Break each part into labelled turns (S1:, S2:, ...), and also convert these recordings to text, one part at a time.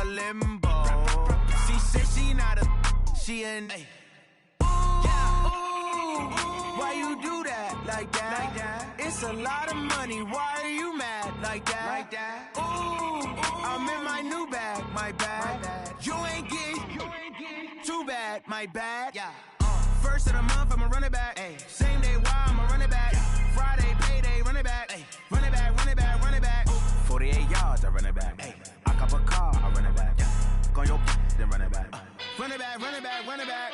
S1: a limbo. She said she not a, she in. Ay. Why you do that like that? It's a lot of money. Why are you mad like that? Ooh, I'm in my new bag, my bad. You ain't get too bad, my bad. First of the month, I'ma run it back. Same day, why I'ma run it back. Friday, payday, run it back. Run it back, run it back, run it back. 48 yards, I run it back. I cop a car, I run it back. Go on your then run it back. Run it back, run it back, run it back.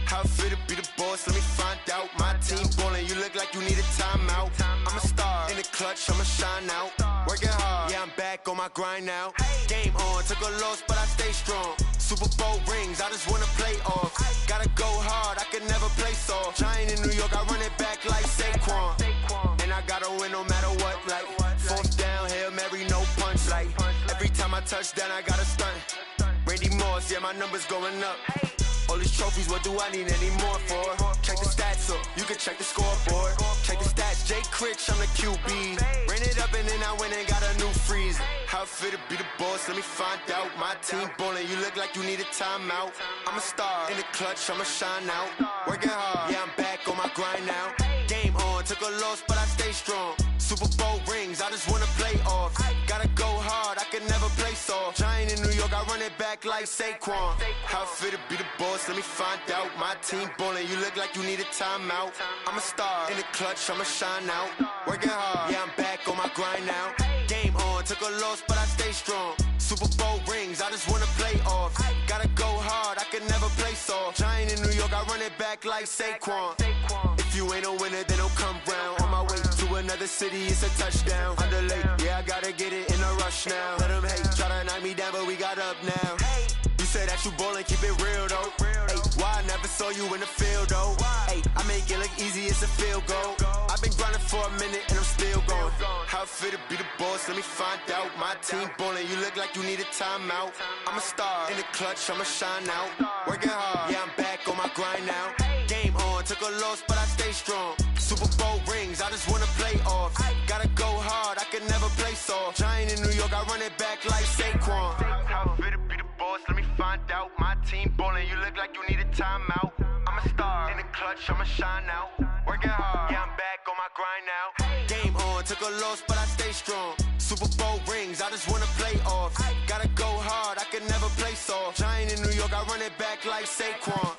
S2: How fit to be the boss? Let me find out. My team ballin', you look like you need a timeout. I'm a star in the clutch, I'ma shine out. Working hard, yeah, I'm back on my grind now. Game on, took a loss, but I stay strong. Super Bowl rings, I just wanna play off. Gotta go hard, I can never play soft. Giant in New York, I run it back like Saquon. And I gotta win no matter what, like fourth down, Hail Mary, no punch. Like every time I touch down, I gotta stunt. Randy Moss, yeah, my numbers going up. All these trophies, what do I need any more for? Check the stats up, you can check the scoreboard. Check the stats, Jay Critch, I'm the QB. Ran it up and then I went and got a new freeze. How fit to be the boss, let me find out. My team ballin', you look like you need a timeout. I'm a star in the clutch, I'ma shine out. Working hard, yeah, I'm back on my grind now. Game on, took a loss, but I stay strong. Super Bowl rings, I just wanna play off. Gotta go hard, I can never play soft. Giant in New York, I run it back like Saquon. How fit to be the boss, let me find out. My team ballin', you look like you need a timeout. I'm a star in the clutch, I'ma shine out. Working hard, yeah, I'm back on my grind now. Game on, took a loss, but I stay strong. Super Bowl rings, I just wanna play off. Gotta go hard, I can never play soft. Giant in New York, I run it back like Saquon. If you ain't a winner, then don't come round. On my way to another city, it's a touchdown. Underlay, yeah, I gotta get it in a rush now. Let them hate, try to knock me down, but we got up now. You say that you ballin', keep it real though. Ay, why I never saw you in the field though? Ay, I make it look easy, it's a field goal. I've been grinding for a minute and I'm still going. How fit to be the boss, let me find out. My team ballin', you look like you need a timeout. I'm a star in the clutch, I'ma shine out. Working hard, yeah, I'm back on my grind now. Game on, took a loss, but I stay strong. Super Bowl rings, I just wanna play off. Gotta go hard, I can never play soft. Giant in New York, I run it back like Saquon. How fit to be the boss, let me find out. My team ballin', you look like you need a timeout. I'm a star in the clutch, I'ma shine out. Working hard, yeah, I'm back on my grind now. Game on, took a loss, but I stay strong. Super Bowl rings, I just wanna play off. Gotta go hard, I can never play soft. Giant in New York, I run it back like Saquon.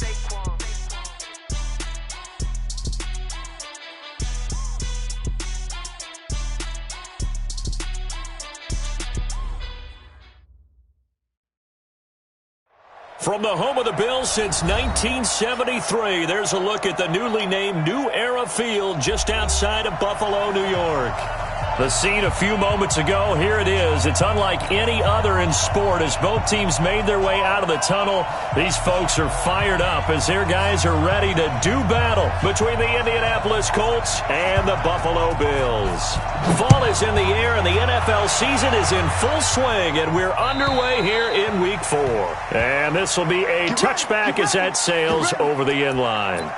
S3: From the home of the Bills since 1973, there's a look at the newly named New Era Field just outside of Buffalo, New York. The scene a few moments ago, here it is. It's unlike any other in sport as both teams made their way out of the tunnel. These folks are fired up as their guys are ready to do battle between the Indianapolis Colts and the Buffalo Bills. Fall is in the air and the NFL season is in full swing, and we're underway here in Week 4. And this will be a touchback as that sails over the end line.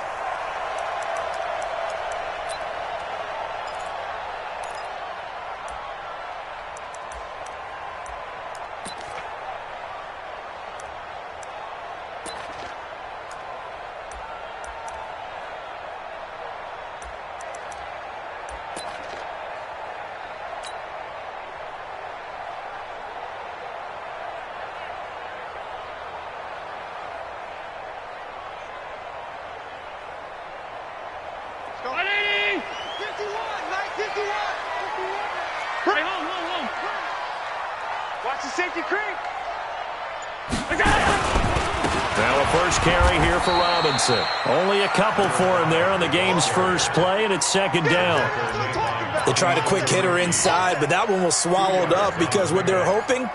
S3: Only a couple for him there on the game's first play, and it's second down.
S4: They tried a quick hitter inside, but that one was swallowed up because what they're hoping,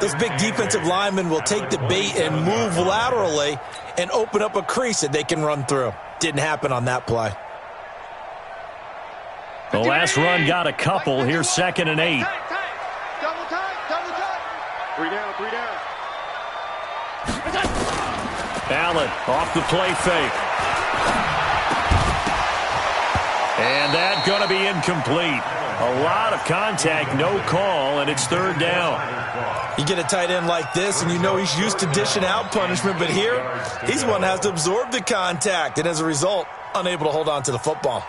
S4: those big defensive linemen will take the bait and move laterally and open up a crease that they can run through. Didn't happen on that play.
S3: The last run got a couple. Here's 2nd and 8.
S5: Double time. 3 down.
S3: Allen off the play fake. And that's going to be incomplete. A lot of contact, no call, and it's third down.
S4: You get a tight end like this, and you know he's used to dishing out punishment, but here, he's one that has to absorb the contact, and as a result, unable to hold on to the football.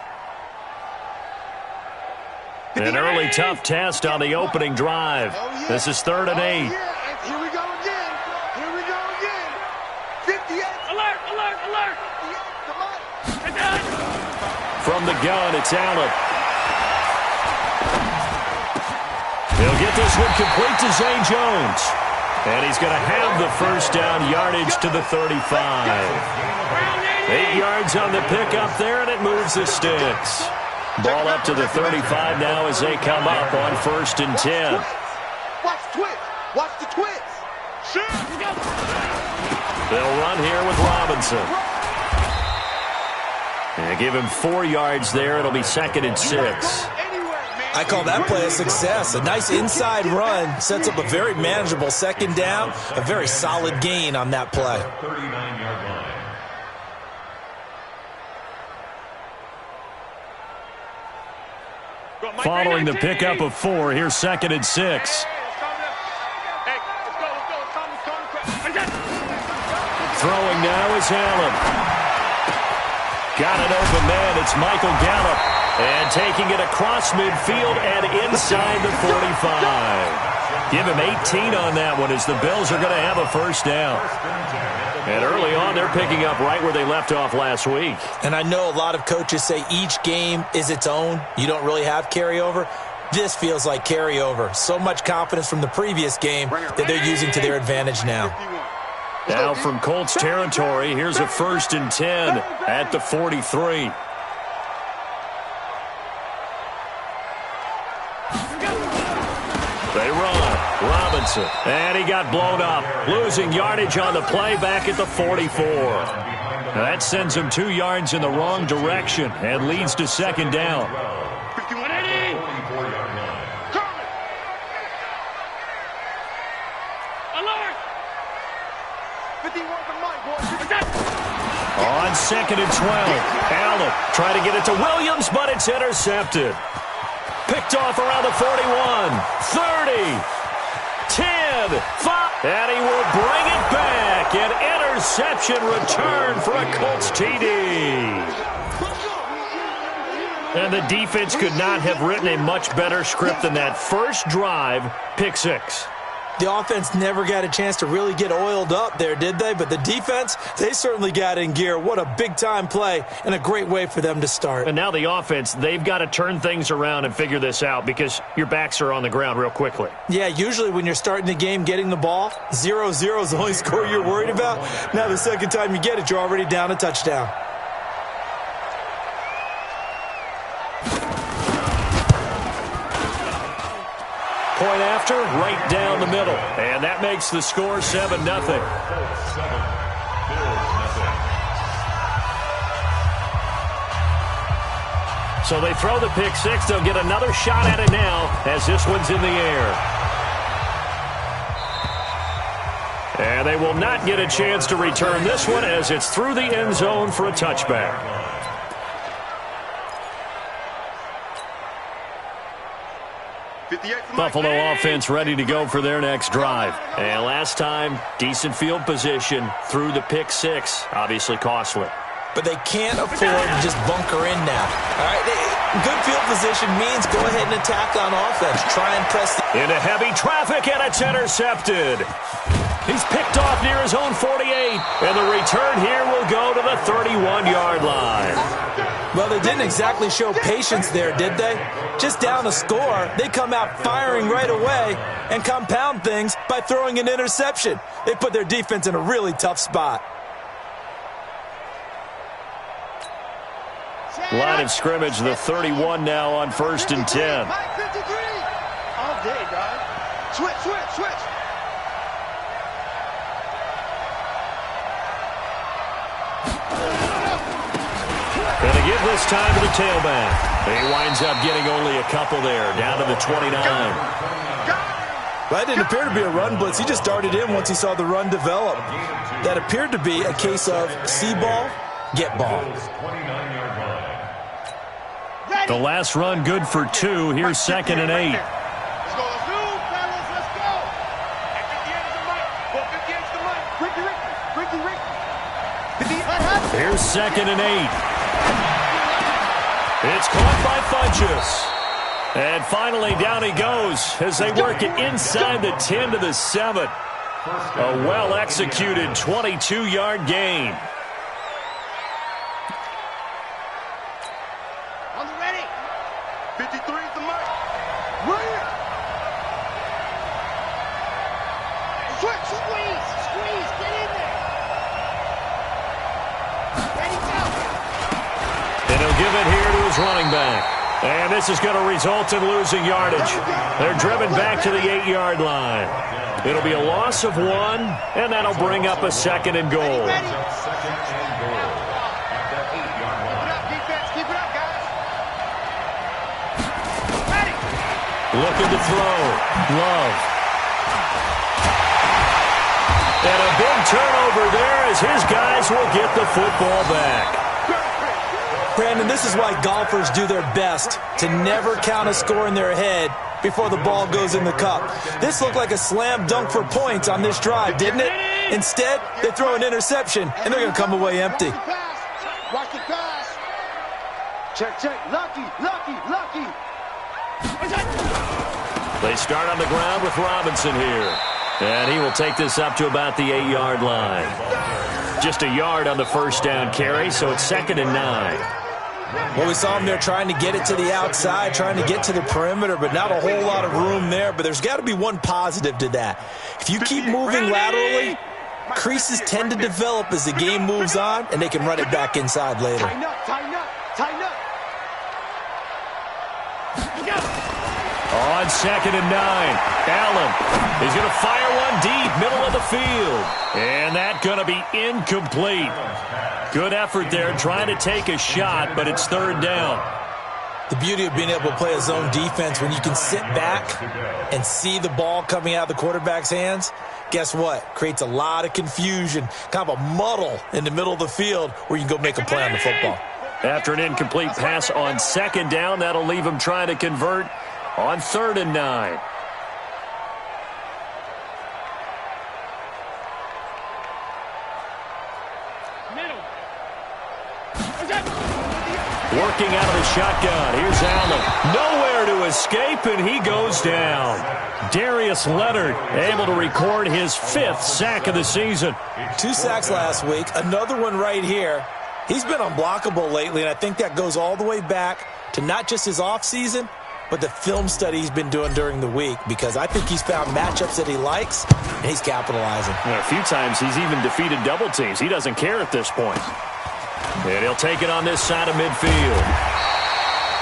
S3: An early tough test on the opening drive. This is 3rd and 8.
S5: Here we go again. Here we go again. 58. Alert, alert, alert. 58, come on.
S3: From the gun, it's Allen. He'll get this one complete to Zay Jones. And he's going to have the first down yardage to the 35. 8 yards on the pickup there, and it moves the sticks. Ball up to the 35 now as they come up on 1st and 10.
S5: Watch the twist. Watch the twist.
S3: They'll run here with Robinson. And give him 4 yards there. It'll be 2nd and 6.
S4: I call that play a success. A nice inside run sets up a very manageable 2nd down. A very solid gain on that play.
S6: 39-yard line.
S3: Following the pickup of 4, here's 2nd and 6. Throwing now is Allen. Got an open man. It's Michael Gallup. And taking it across midfield and inside the 45. Give him 18 on that one as the Bills are going to have a first down. And early on, they're picking up right where they left off last week.
S4: And I know a lot of coaches say each game is its own. You don't really have carryover. This feels like carryover. So much confidence from the previous game that they're using to their advantage now.
S3: Now from Colts territory, here's a 1st and 10 at the 43. They run. Robinson. And he got blown up. Losing yardage on the play back at the 44. Now that sends him 2 yards in the wrong direction and leads to 2nd down.
S5: 51-80. Alert. 51 for Mike, boys.
S3: On 2nd and 12. Allen trying to get it to Williams, but it's intercepted. Picked off around the 41, 30, 10, 5, and he will bring it back. An interception return for a Colts TD. And the defense could not have written a much better script than that first drive, pick 6.
S4: The offense never got a chance to really get oiled up there, did they? But the defense, they certainly got in gear. What a big-time play and a great way for them to start.
S3: And now the offense, they've got to turn things around and figure this out because your backs are on the ground real quickly.
S4: Yeah, usually when you're starting the game getting the ball, 0-0 is the only score you're worried about. Now the second time you get it, you're already down a touchdown.
S3: Point after, right down the middle. And that makes the score 7-0. So they throw the pick 6. They'll get another shot at it now as this one's in the air. And they will not get a chance to return this one as it's through the end zone for a touchback. Buffalo offense ready to go for their next drive. And last time, decent field position through the pick 6. Obviously costly.
S4: But they can't afford to just bunker in now. All right, good field position means go ahead and attack on offense. Try and press.
S3: Into heavy traffic, and it's intercepted. He's picked off near his own 48. And the return here will go to the 31-yard line.
S4: Well, they didn't exactly show patience there, did they? Just down a score, they come out firing right away and compound things by throwing an interception. They put their defense in a really tough spot.
S3: Line of scrimmage, the 31 now on 1st and 10.
S5: All day, guys. Switch, switch, switch.
S3: Going to give this time to the tailback. He winds up getting only a couple there, down to the 29.
S4: That didn't appear to be a run blitz. He just darted in once he saw the run develop. That appeared to be a case of see ball, get ball.
S3: The last run good for 2. Here's 2nd and 8.
S5: Let's go. Let's go, fellas. Let's go. At 58 is the mic. 58 is the mic. Ricky.
S3: Here's 2nd and 8. It's caught by Funchess. And finally, down he goes as they work it inside the 10 to the 7. A well-executed 22-yard gain.
S5: On the ready. 53 is the mic. Right. Squeeze. Get in there. Ready, go.
S3: And he'll give it here to his running back. And this is going to result in losing yardage. They're driven back to the 8-yard line. It'll be a loss of 1, and that'll bring up a 2nd and goal.
S5: Keep it up, defense. Keep it up, guys. Ready.
S3: Looking to throw. Love. And a big turnover there as his guys will get the football back.
S4: Brandon, this is why golfers do their best to never count a score in their head before the ball goes in the cup. This looked like a slam dunk for points on this drive, didn't it? Instead, they throw an interception, and they're going to come away empty.
S5: Watch the pass. Check. Lucky.
S3: They start on the ground with Robinson here. And he will take this up to about the 8-yard line. Just a yard on the first down carry, so it's 2nd and 9.
S4: Well, we saw him there trying to get it to the outside, trying to get to the perimeter, but not a whole lot of room there. But there's got to be one positive to that. If you keep moving laterally, creases tend to develop as the game moves on, and they can run it back inside later.
S5: Tighten up.
S3: On 2nd and 9, Allen is going to fire one deep, middle of the field. And that's going to be incomplete. Good effort there trying to take a shot, but it's 3rd down.
S4: The beauty of being able to play a zone defense when you can sit back and see the ball coming out of the quarterback's hands, guess what? Creates a lot of confusion, kind of a muddle in the middle of the field where you can go make a play on the football.
S3: After an incomplete pass on 2nd down, that'll leave him trying to convert on 3rd and 9. Working out of the shotgun. Here's Allen. Nowhere to escape, and he goes down. Darius Leonard able to record his 5th sack of the season.
S4: 2 sacks last week. Another one right here. He's been unblockable lately, and I think that goes all the way back to not just his offseason, but the film study he's been doing during the week, because I think he's found matchups that he likes, and he's capitalizing.
S3: A few times he's even defeated double teams. He doesn't care at this point. And he'll take it on this side of midfield.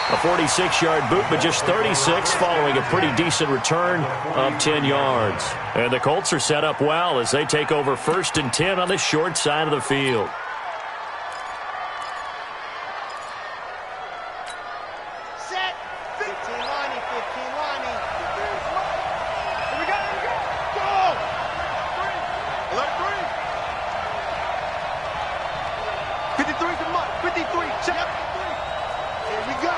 S3: A 46-yard boot, but just 36 following a pretty decent return of 10 yards. And the Colts are set up well as they take over 1st and 10 on the short side of the field.
S5: Set. 15 Lonnie. Here we go. Go. 53 is the mark. 53. Check. Here we go.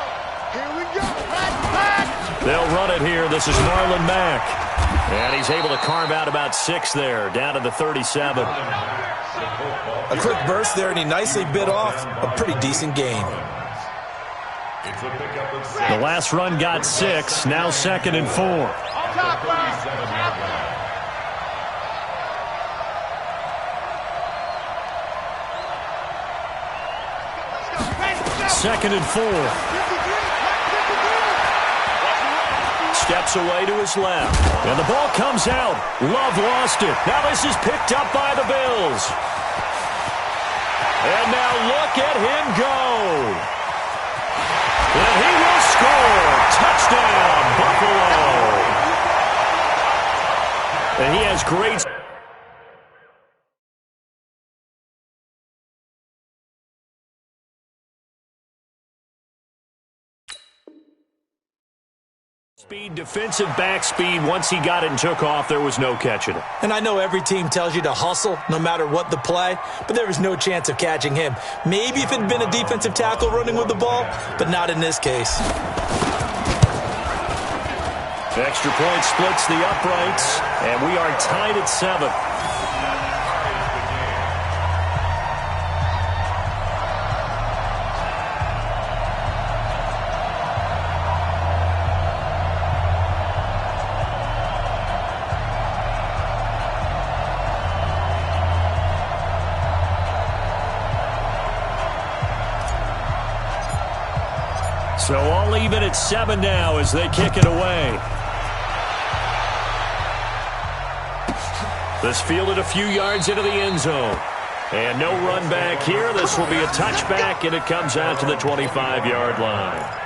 S5: Back.
S3: They'll run it here. This is Marlon Mack. And he's able to carve out about 6 there, down to the 37.
S4: A quick burst there, and he nicely bit off a pretty decent gain.
S3: The last run got 6, now 2nd and 4. Second and 4. Steps away to his left. And the ball comes out. Love lost it. Now this is picked up by the Bills. And now look at him go. And he will score. Touchdown, Buffalo. And he has great... Speed, defensive back speed. Once he got it and took off, there was no catching it.
S4: And I know every team tells you to hustle no matter what the play, but there was no chance of catching him. Maybe if it had been a defensive tackle running with the ball, but not in this case.
S3: Extra point splits the uprights, and we are tied at 7. So all even at 7 now as they kick it away. This fielded a few yards into the end zone. And no run back here. This will be a touchback, and it comes out to the 25-yard line.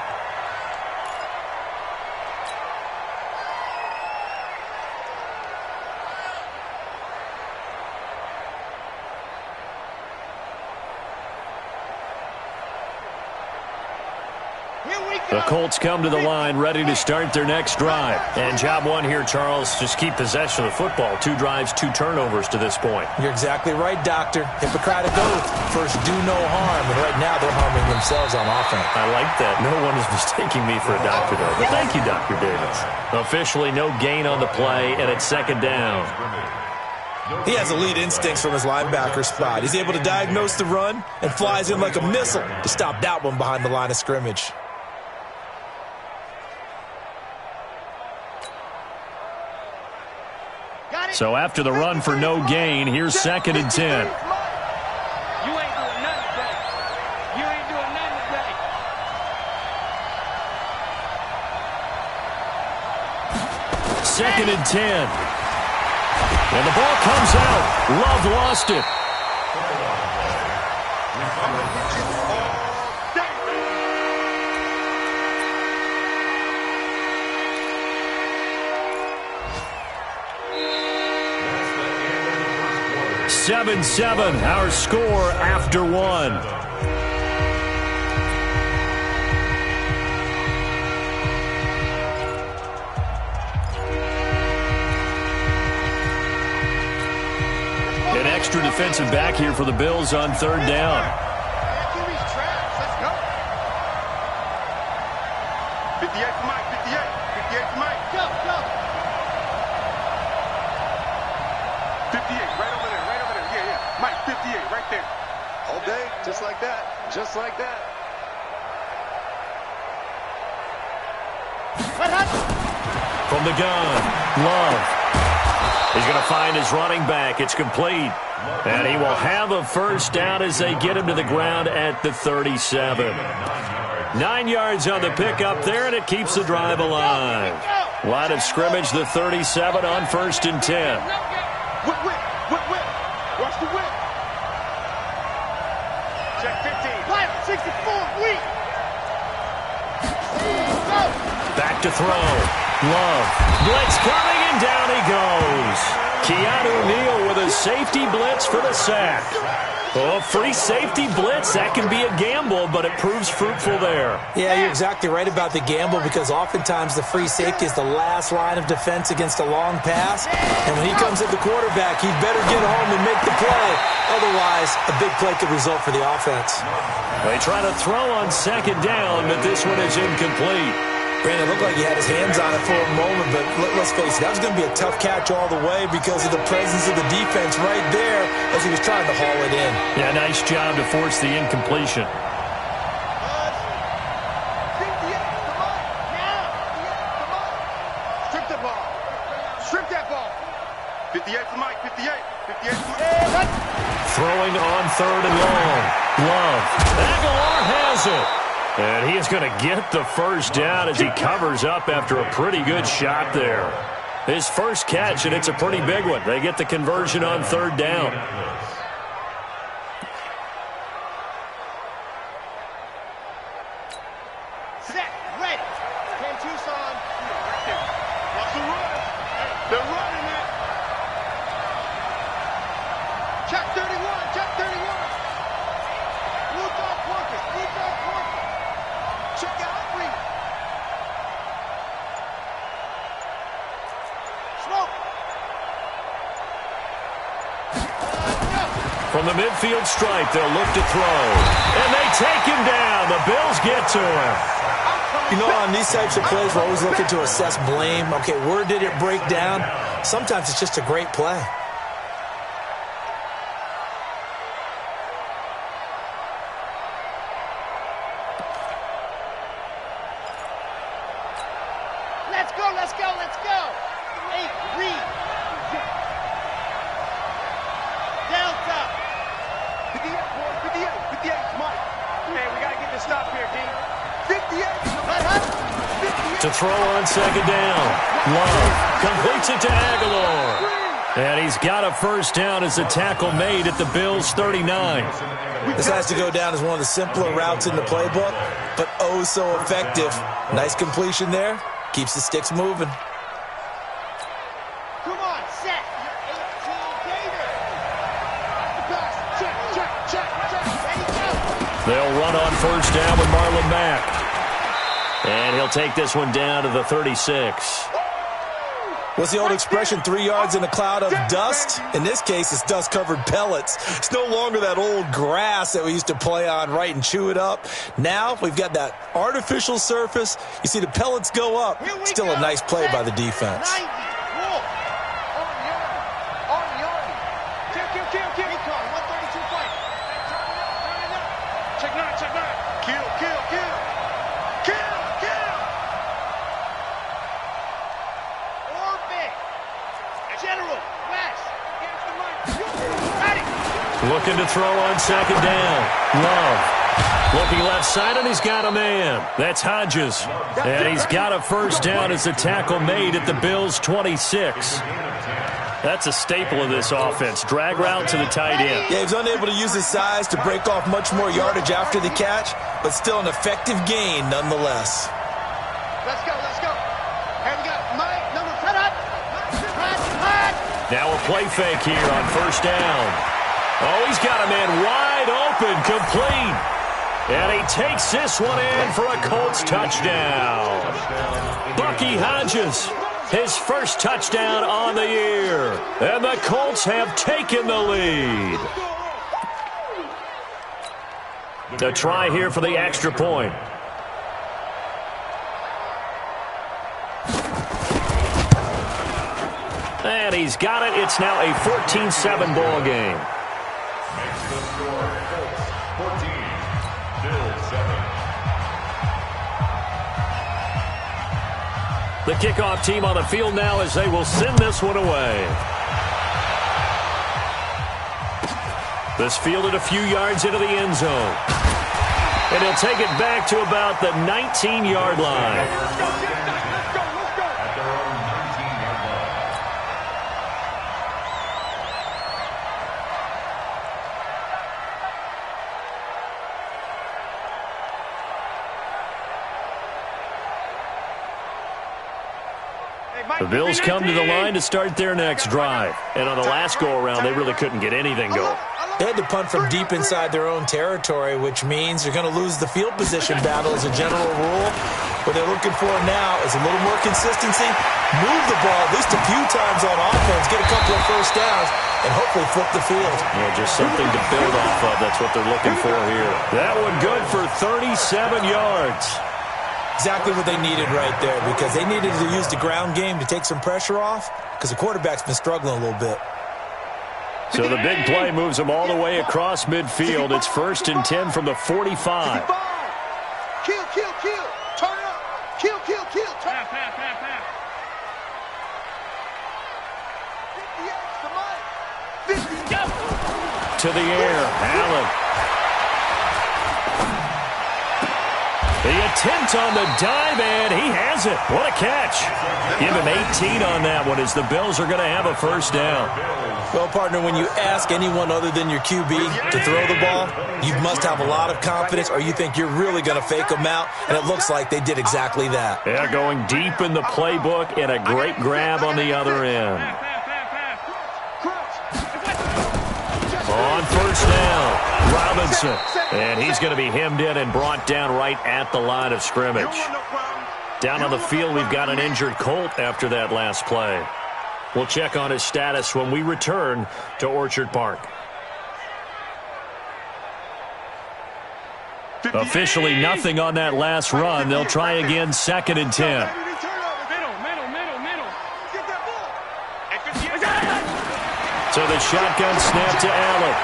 S3: The Colts come to the line ready to start their next drive. And job one here, Charles, just keep possession of the football. 2 drives, 2 turnovers to this point.
S4: You're exactly right, Doctor. Hippocratic oath. First, do no harm. And right now, they're harming themselves on offense.
S3: I like that. No one is mistaking me for a doctor, though. But thank you, Dr. Davis. Officially, no gain on the play, and it's 2nd down.
S4: He has elite instincts from his linebacker spot. He's able to diagnose the run and flies in like a missile to stop that one behind the line of scrimmage.
S3: So after the run for no gain, here's 2nd and 10.
S5: You ain't doing nothing today. You ain't doing nothing today.
S3: 2nd and 10. And the ball comes out. Love lost it. Seven, our score after 1. An extra defensive back here for the Bills on 3rd down.
S5: Let's go. 58 to Mike, 58. 58 to Mike. Go. 58, right over there. Yeah. Mike, 58, right there. All day, just like that. Just like that.
S3: From the gun, Love. He's going to find his running back. It's complete. And he will have a first down as they get him to the ground at the 37. 9 yards on the pickup there, and it keeps the drive alive. Line of scrimmage, the 37 on 1st and 10.
S5: Whip. Watch the whip. Check 15. Light 64. Weak.
S3: Back to throw. Love. Blitz coming, and down he goes. Keanu Neal with a safety blitz for the sack. Oh, free safety blitz, that can be a gamble, but it proves fruitful there.
S4: Yeah, you're exactly right about the gamble because oftentimes the free safety is the last line of defense against a long pass. And when he comes at the quarterback, he'd better get home and make the play. Otherwise, a big play could result for the offense.
S3: They try to throw on 2nd down, but this one is incomplete.
S4: Brandon, it looked like he had his hands on it for a moment, but let's face it, that was going to be a tough catch all the way because of the presence of the defense right there as he was trying to haul it in.
S3: Yeah, nice job to force the incompletion.
S5: Strip that ball. 58 to Mike, 58 to Mike.
S3: Throwing on 3rd and long. Love. Aguilar has it. And he is going to get the first down as he covers up after a pretty good shot there. His first catch, and it's a pretty big one. They get the conversion on 3rd down.
S5: Set, ready. 10 Tucson. Right there. Watch the run. They're running it. Check 31. Check 31. Blue dog working. Blue dog working. Check out 3.
S3: From the midfield stripe, they'll look to throw. And they take him down. The Bills get to him.
S4: You know, on these types of plays, we're always looking to assess blame. Okay, where did it break down? Sometimes it's just a great play.
S5: Let's go, let's go, let's go. Hey, read. Delta. 58, boy, 58, come on. Man, we got to get this stop here, D. 58,
S3: to throw on second down. Love completes it to Aguilar. And he's got a first down as a tackle made at the Bills' 39.
S4: This has to go down as one of the simpler routes in the playbook, but oh so effective. Nice completion there. Keeps the sticks moving.
S5: Come on, set. You're 18 Gator. Pass. Check. Ready, go.
S3: They'll run on first down with Marlon Mack. And he'll take this one down to the 36.
S4: What's the old expression, 3 yards in a cloud of dust? In this case, it's dust-covered pellets. It's no longer that old grass that we used to play on, right, and chew it up. Now we've got that artificial surface. You see the pellets go up. Still a nice play by the defense.
S5: 90. Wolf. On the army. Kill. Recon, 132 fight. Turn it up. Check 9. Kill. Orbit. General, West. Ready.
S3: Looking to throw on second down. Love. Looking left side, and he's got a man. That's Hodges. And he's got a first down as a tackle made at the Bills' 26. That's a staple of this offense. Drag route to the tight end.
S4: Yeah, he's unable to use his size to break off much more yardage after the catch, but still an effective gain nonetheless.
S5: Let's go. Here we go. Mike, number set up. Hot.
S3: Now a play fake here on first down. Oh, he's got a man wide open, complete. And he takes this one in for a Colts touchdown. Bucky Hodges, his first touchdown on the year. And the Colts have taken the lead. A try here for the extra point. And he's got it. It's now a 14-7 ball game. The kickoff team on the field now as they will send this one away. This fielded a few yards into the end zone. And he'll take it back to about the 19-yard line. The Bills come to the line to start their next drive. And on the last go-around, they really couldn't get anything going.
S4: They had to punt from deep inside their own territory, which means they're going to lose the field position battle as a general rule. What they're looking for now is a little more consistency, move the ball at least a few times on offense, get a couple of first downs, and hopefully flip the field.
S3: Yeah, just something to build off of. That's what they're looking for here. That one good for 37 yards.
S4: Exactly what they needed right there, because they needed to use the ground game to take some pressure off, because the quarterback's been struggling a little bit.
S3: So the big play moves them all the way across midfield. It's 1st and 10 from the 45.
S5: Kill. Turn it up. Kill. Turn it up. Pass. 50, go.
S3: To the air, Allen. The attempt on the dive, and he has it. What a catch. Give him 18 on that one as the Bills are going to have a first down.
S4: Well, partner, when you ask anyone other than your QB to throw the ball, you must have a lot of confidence, or you think you're really going to fake them out, and it looks like they did exactly that.
S3: Yeah, going deep in the playbook and a great grab on the other end. On first down, Robinson. And he's going to be hemmed in and brought down right at the line of scrimmage. Down on the field, we've got an injured Colt after that last play. We'll check on his status when we return to Orchard Park. Officially nothing on that last run. They'll try again, 2nd and 10. So the shotgun snap to Allen.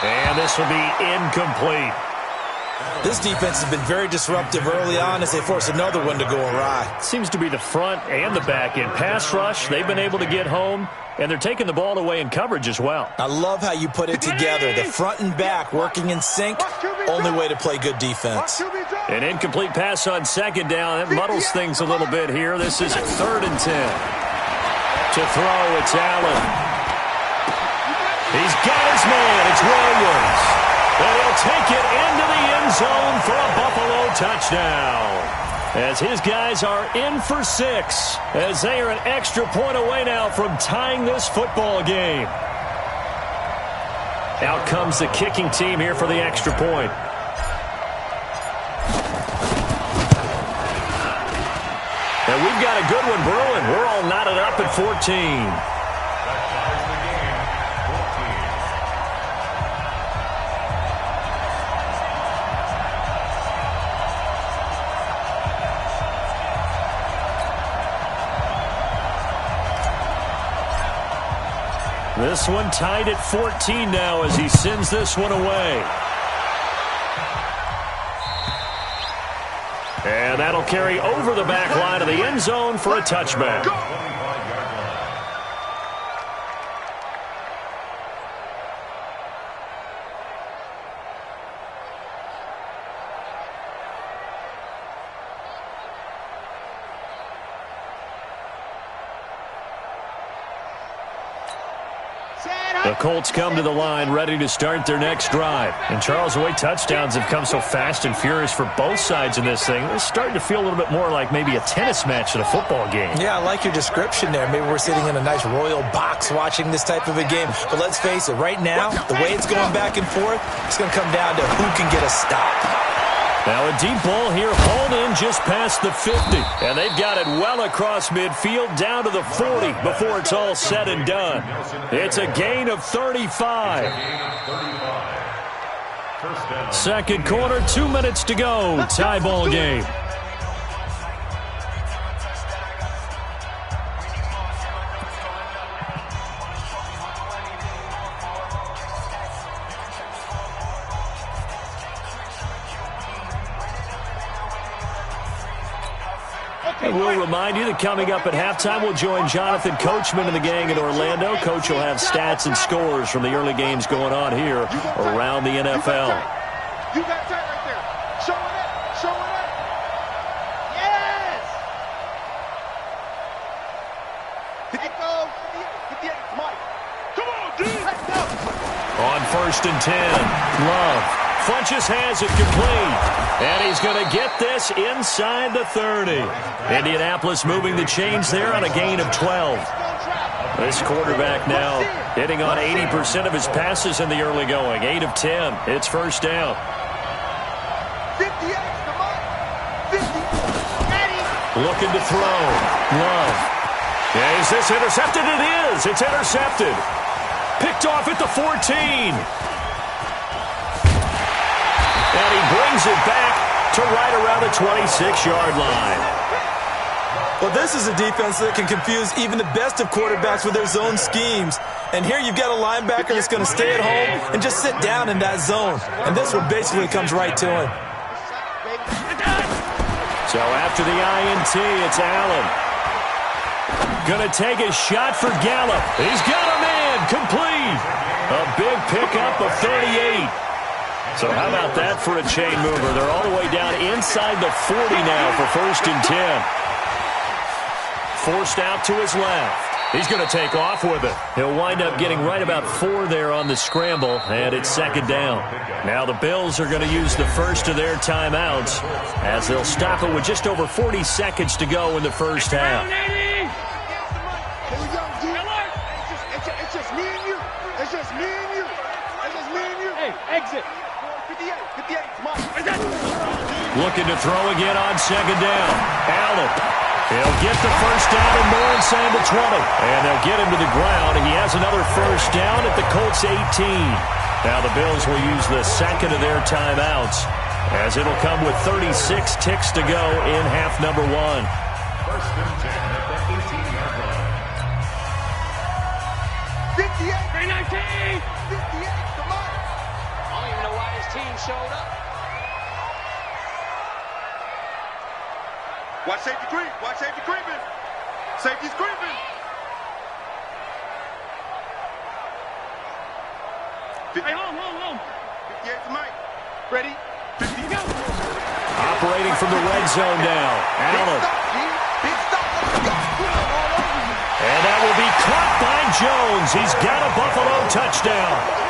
S3: And this will be incomplete.
S4: This defense has been very disruptive early on as they force another one to go awry.
S3: Seems to be the front and the back end. Pass rush, they've been able to get home, and they're taking the ball away in coverage as well.
S4: I love how you put it together. The front and back working in sync, only way to play good defense.
S3: An incomplete pass on 2nd down. That muddles things a little bit here. This is 3rd and 10. To throw, it's Allen. He's got his man. It's Williams. And he'll take it into the end zone for a Buffalo touchdown. As his guys are in for 6, as they are an extra point away now from tying this football game. Out comes the kicking team here for the extra point. And we've got a good one brewing. We're all knotted up at 14. This one tied at 14 now as he sends this one away. And that'll carry over the back line of the end zone for a touchback. The Colts come to the line ready to start their next drive. And Charles, the way touchdowns have come so fast and furious for both sides in this thing, it's starting to feel a little bit more like maybe a tennis match at a football game.
S4: Yeah, I like your description there. Maybe we're sitting in a nice royal box watching this type of a game. But let's face it, right now, the way it's going back and forth, it's going to come down to who can get a stop.
S3: Now a deep ball here, hauled in just past the 50. And they've got it well across midfield down to the 40 before it's all said and done. It's a gain of 35. Second quarter, 2 minutes to go. Tie ball game. And we'll remind you that coming up at halftime, we'll join Jonathan Coachman and the gang in Orlando. Coach will have stats and scores from the early games going on here around the NFL.
S5: You got that right there. Show it up. Show it up. Yes. Let's go. Mike. Come on, dude. Let's go.
S3: On 1st and 10, Love. Funches has it complete. And he's going to get this inside the 30. Indianapolis moving the chains there on a gain of 12. This quarterback now hitting on 80% of his passes in the early going. 8 of 10. It's first down.
S5: 58.
S3: Looking to throw. Love. Yeah, is this intercepted? It is. It's intercepted. Picked off at the 14. And he brings it back to right around the 26-yard line.
S4: Well, this is a defense that can confuse even the best of quarterbacks with their zone schemes. And here you've got a linebacker that's going to stay at home and just sit down in that zone. And this one basically comes right to him.
S3: So after the INT, it's Allen. Going to take a shot for Gallup. He's got a man complete. A big pickup of 38. So how about that for a chain mover? They're all the way down inside the 40 now for 1st and 10. Forced out to his left. He's going to take off with it. He'll wind up getting right about 4 there on the scramble, and it's 2nd down. Now the Bills are going to use the first of their timeouts as they'll stop it with just over 40 seconds to go in the first half.
S5: It's just me and you. It's just me and you. It's just me and you. Hey, exit. 58. Come on.
S3: Looking to throw again on 2nd down. Allen He'll get the first down and more inside the 20. And they'll get him to the ground. He has another first down at the Colts 18. Now the Bills will use the second of their timeouts, as it'll come with 36 ticks to go in half number 1.
S5: First and 10 at the 18-yard line. 58. 58. Come on. I don't even know why his team showed up. Watch safety creep. Watch safety creeping. Safety's creeping. 50. Hey, home. 58 to Mike. Ready? 50. Go.
S3: Operating from the red zone now. Allen.
S5: Big stop.
S3: And that will be caught by Jones. He's got a Buffalo touchdown.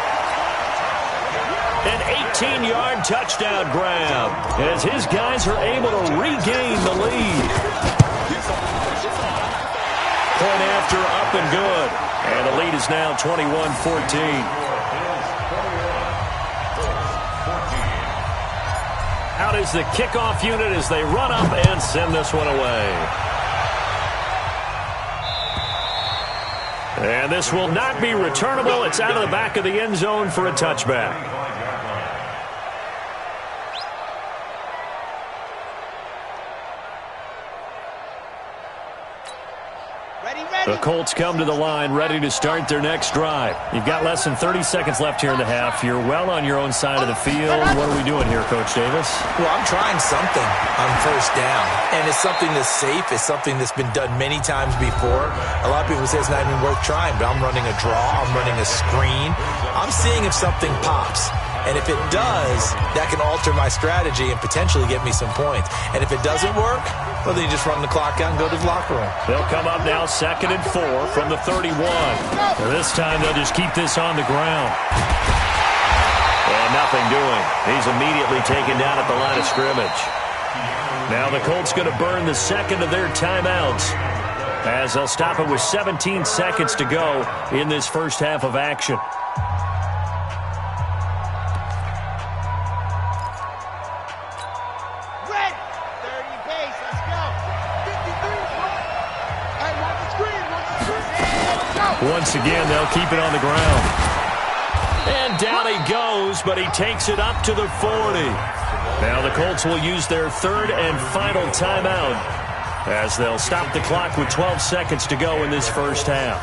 S3: An 18-yard touchdown grab as his guys are able to regain the lead. Point after, up and good. And the lead is now 21-14. Out is the kickoff unit as they run up and send this one away. And this will not be returnable. It's out of the back of the end zone for a touchback. The Colts come to the line ready to start their next drive. You've got less than 30 seconds left here in the half. You're well on your own side of the field. What are we doing here, Coach Davis?
S4: Well, I'm trying something on first down, and it's something that's safe. It's something that's been done many times before. A lot of people say it's not even worth trying, but I'm running a draw. I'm running a screen. I'm seeing if something pops. And if it does, that can alter my strategy and potentially get me some points. And if it doesn't work, well, then you just run the clock out and go to the locker room.
S3: They'll come up now 2nd and 4 from the 31. And this time they'll just keep this on the ground. And nothing doing. He's immediately taken down at the line of scrimmage. Now the Colts going to burn the second of their timeouts, as they'll stop it with 17 seconds to go in this first half of action. Once again, they'll keep it on the ground. And down he goes, but he takes it up to the 40. Now the Colts will use their third and final timeout, as they'll stop the clock with 12 seconds to go in this first half.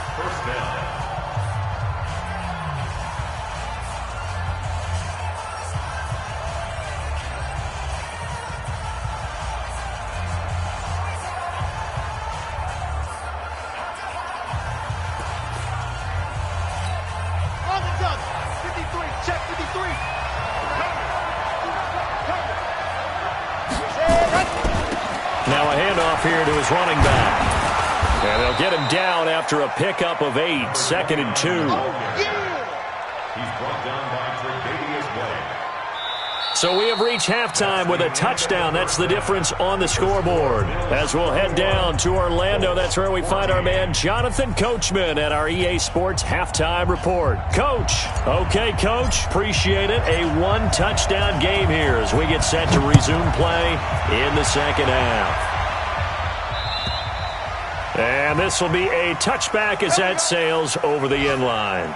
S3: Now a handoff here to his running back. And they'll get him down after a pickup of 8, 2nd and 2.
S5: He's brought down by Tre'Davious White.
S3: So we have reached halftime with a touchdown. That's the difference on the scoreboard. As we'll head down to Orlando, that's where we find our man Jonathan Coachman at our EA Sports Halftime Report. Coach. Okay, Coach. Appreciate it. A one-touchdown game here as we get set to resume play in the second half. And this will be a touchback as that sails over the end line.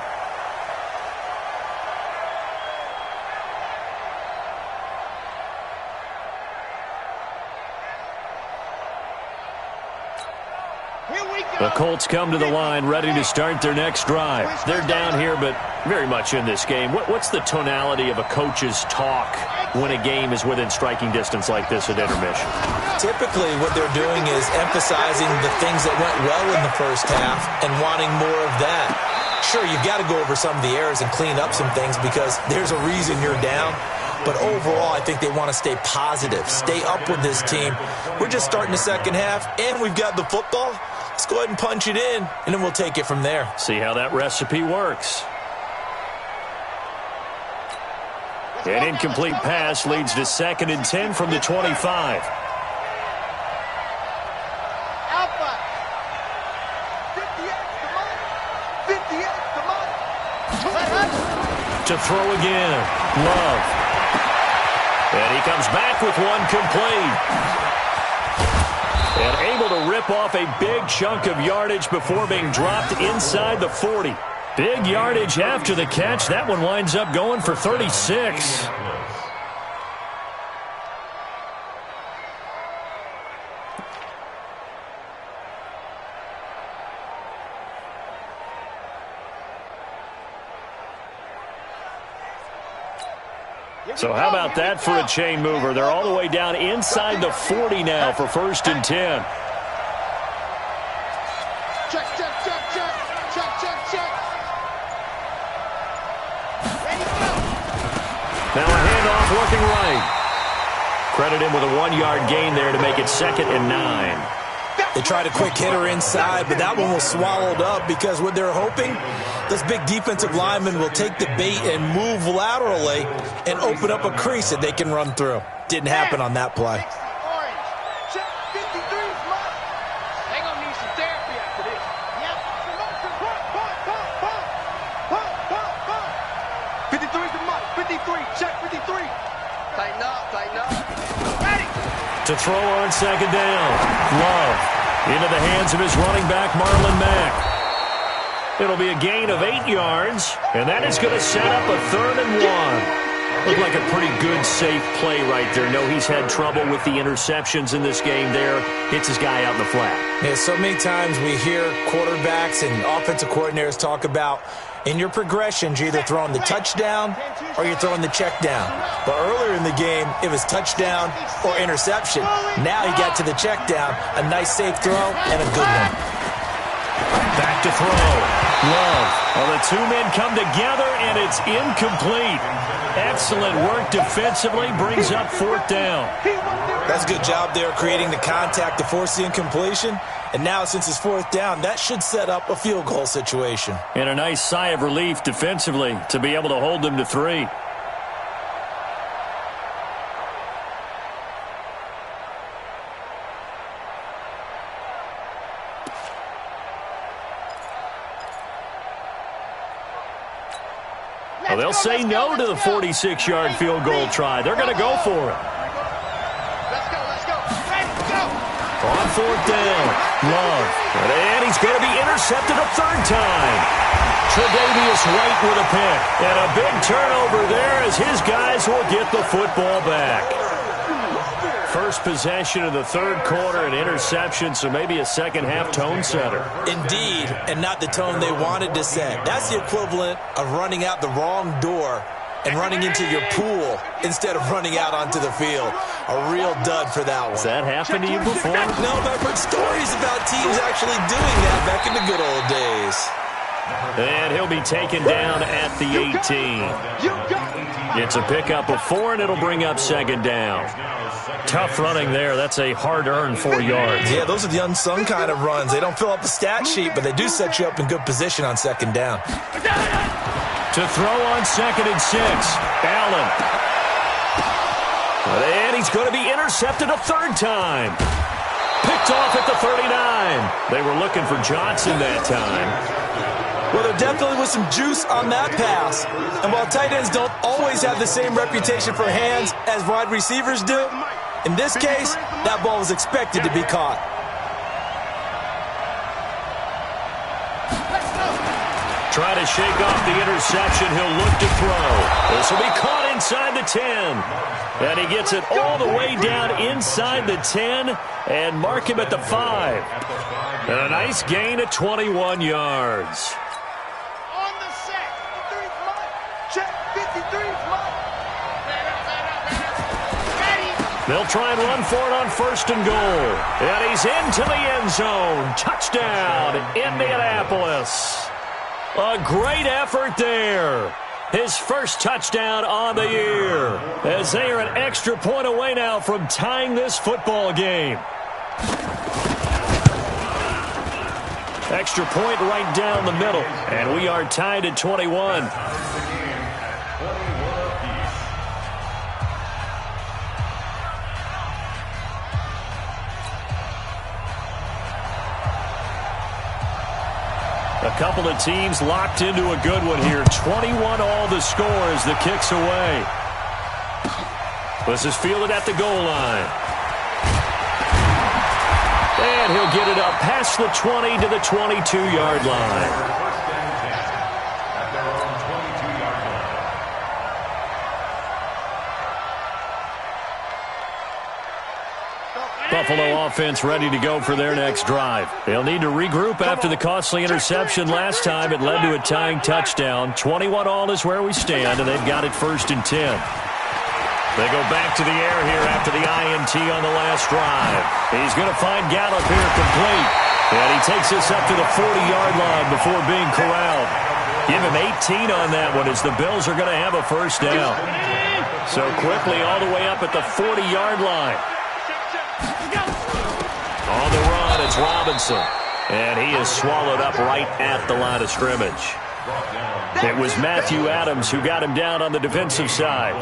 S3: The Colts come to the line ready to start their next drive. They're down here, but very much in this game. What's the tonality of a coach's talk when a game is within striking distance like this at intermission?
S4: Typically, what they're doing is emphasizing the things that went well in the first half and wanting more of that. Sure, you've got to go over some of the errors and clean up some things because there's a reason you're down. But overall, I think they want to stay positive, stay up with this team. We're just starting the second half, and we've got the football. Let's go ahead and punch it in, and then we'll take it from there.
S3: See how that recipe works. An incomplete pass leads to 2nd and 10 from the 25.
S5: Alpha. 58, come on.
S3: To throw again. Love. And he comes back with one complete. And able to rip rip off a big chunk of yardage before being dropped inside the 40. Big yardage after the catch. That one winds up going for 36. So how about that for a chain mover? They're all the way down inside the 40 now for 1st and 10.
S5: Check, check, check, check. Check, check, check. Ready, go.
S3: Now a handoff looking right. Credit him with a 1-yard gain there to make it 2nd and 9.
S4: They tried a quick hitter inside, but that one was swallowed up because what they're hoping, those big defensive linemen will take the bait and move laterally and open up a crease that they can run through. Didn't happen on that play.
S5: Orange. Check 53's mark. They gonna need some therapy after this. Yep. Pump. 53's the mark. 53. Check 53. Tighten up, tighten up. Ready.
S3: To throw on 2nd down. Love into the hands of his running back, Marlon Mack. It'll be a gain of 8 yards, and that is going to set up a 3rd and 1. Looked like a pretty good, safe play right there. No, he's had trouble with the interceptions in this game there. Hits his guy out in the flat.
S4: Yeah, so many times we hear quarterbacks and offensive coordinators talk about in your progressions, you're either throwing the touchdown or you're throwing the check down. But earlier in the game, it was touchdown or interception. Now he got to the check down, a nice safe throw and a good one.
S3: Back to throw. Love. Well, the two men come together, and it's incomplete. Excellent work defensively. Brings up 4th down.
S4: That's a good job there creating the contact to force the incompletion. And now since it's 4th down, that should set up a field goal situation.
S3: And a nice sigh of relief defensively to be able to hold them to 3. Well, they'll say no to the 46-yard field goal try. They're going to go for it.
S5: Let's go, let's go. Ready, go.
S3: On 4th down, Love. And he's going to be intercepted a 3rd time. Tre'Davious White with a pick. And a big turnover there as his guys will get the football back. First possession of the 3rd quarter, an interception, so maybe a second-half tone setter.
S4: Indeed, and not the tone they wanted to set. That's the equivalent of running out the wrong door and running into your pool instead of running out onto the field. A real dud for that one.
S3: Has that happened to you before?
S4: No, but I've heard stories about teams actually doing that back in the good old days.
S3: And he'll be taken down at the 18. It's a pickup of 4, and it'll bring up 2nd down. Tough running there. That's a hard-earned 4 yards.
S4: Yeah, those are the unsung kind of runs. They don't fill up the stat sheet, but they do set you up in good position on 2nd down.
S3: To throw on 2nd and 6. Allen. And he's going to be intercepted a 3rd time. Picked off at the 39. They were looking for Johnson that time.
S4: Well, there definitely was some juice on that pass. And while tight ends don't always have the same reputation for hands as wide receivers do, in this case, that ball was expected to be caught.
S3: Try to shake off the interception. He'll look to throw. This will be caught inside the 10. And he gets it all the way down inside the 10 and mark him at the 5. And a nice gain of 21 yards.
S5: On the set. 53's mark. Check 53's mark. Ready.
S3: They'll try and run for it on 1st and goal. And he's into the end zone. Touchdown, Indianapolis. A great effort there. His first touchdown on the year. As they are an extra point away now from tying this football game. Extra point right down the middle. And we are tied at 21. A couple of teams locked into a good one here. 21 all the score as the kick's away. This is fielded at the goal line. And he'll get it up past the 20 to the 22-yard line. Buffalo offense ready to go for their next drive. They'll need to regroup after the costly interception last time. It led to a tying touchdown. 21-all is where we stand, and they've got it 1st and 10. They go back to the air here after the INT on the last drive. He's going to find Gallup here complete. And he takes us up to the 40-yard line before being corralled. Give him 18 on that one as the Bills are going to have a first down. So quickly all the way up at the 40-yard line. On the run, it's Robinson. And he is swallowed up right at the line of scrimmage. It was Matthew Adams who got him down on the defensive side.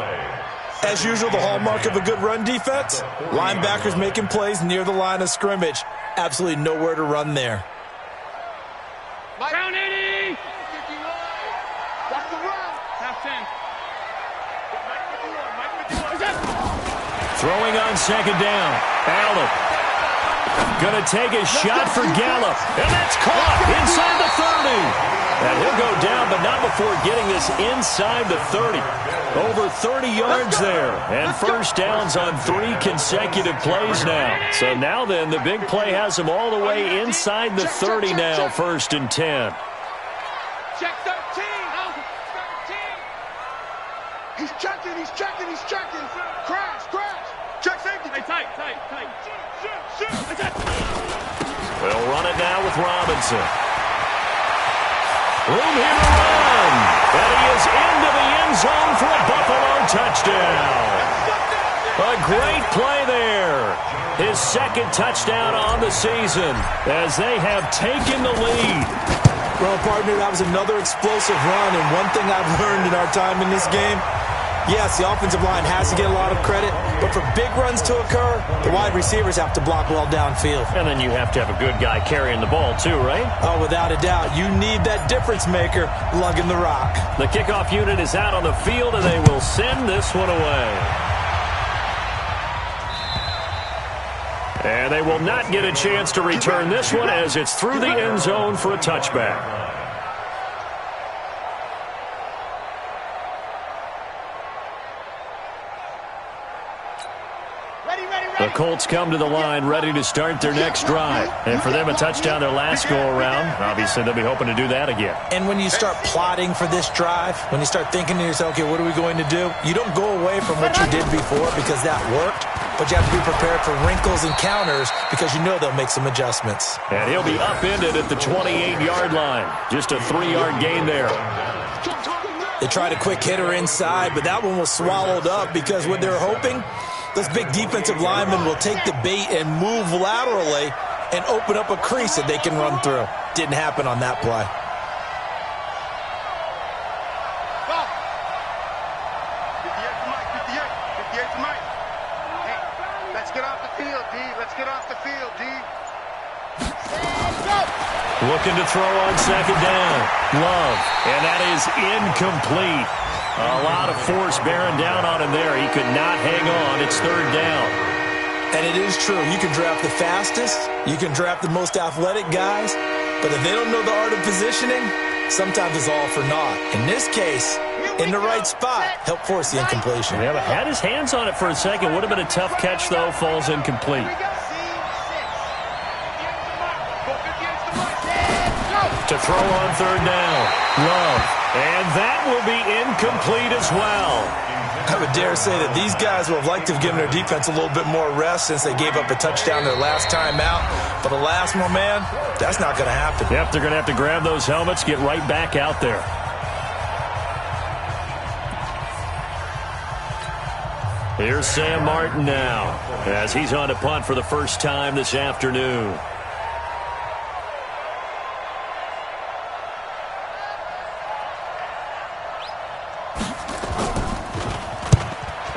S4: As usual, the hallmark of a good run defense, linebackers making plays near the line of scrimmage. Absolutely nowhere to run there.
S5: Down 80! That's the run! Half 10.
S3: Throwing on 2nd down. Allen. Going to take a shot for Gallup. And that's caught inside the 30. And he'll go down, but not before getting this inside the 30. Over 30 yards there. And first downs on 3 consecutive plays now. So now then, the big play has him all the way inside the 30 now, 1st and 10.
S5: Check 13! 13! He's checking, he's checking, he's checking. Crash, crash. Check safety. Hey, tight. Shoot.
S3: We'll run it now with Robinson. Room here to run. And he is into the end zone for a Buffalo touchdown. A great play there. His 2nd touchdown on the season as they have taken the lead.
S4: Well, partner, that was another explosive run, and one thing I've learned in our time in this game, yes, the offensive line has to get a lot of credit, but for big runs to occur, the wide receivers have to block well downfield.
S3: And then you have to have a good guy carrying the ball too, right?
S4: Oh, without a doubt. You need that difference maker lugging the rock.
S3: The kickoff unit is out on the field, and they will send this one away. And they will not get a chance to return this one as it's through the end zone for a touchback. The Colts come to the line ready to start their next drive. And for them, a touchdown their last go-around. Obviously, they'll be hoping to do that again.
S4: And when you start plotting for this drive, when you start thinking to yourself, okay, what are we going to do? You don't go away from what you did before because that worked. But you have to be prepared for wrinkles and counters because you know they'll make some adjustments.
S3: And he'll be upended at the 28-yard line. Just a 3-yard gain there.
S4: They tried a quick hitter inside, but that one was swallowed up because what they're hoping, those big defensive linemen will take the bait and move laterally and open up a crease that they can run through. Didn't happen on that play.
S5: 58 to Mike. Hey, let's get off the field, D. Let's get off the field, D.
S3: Looking to throw on 2nd down. Love. And that is incomplete. A lot of force bearing down on him there. He could not hang on. It's 3rd down.
S4: And it is true. You can draft the fastest. You can draft the most athletic guys. But if they don't know the art of positioning, sometimes it's all for naught. In this case, in the right spot, help force the incompletion.
S3: Yeah, but had his hands on it for a second. Would have been a tough catch, though. Falls incomplete. To throw on 3rd down. Love. And that will be incomplete as well.
S4: I would dare say that these guys would have liked to have given their defense a little bit more rest since they gave up a touchdown their last time out. But alas, my man, that's not going to happen.
S3: Yep, they're going to have to grab those helmets, get right back out there. Here's Sam Martin now as he's on to punt for the first time this afternoon.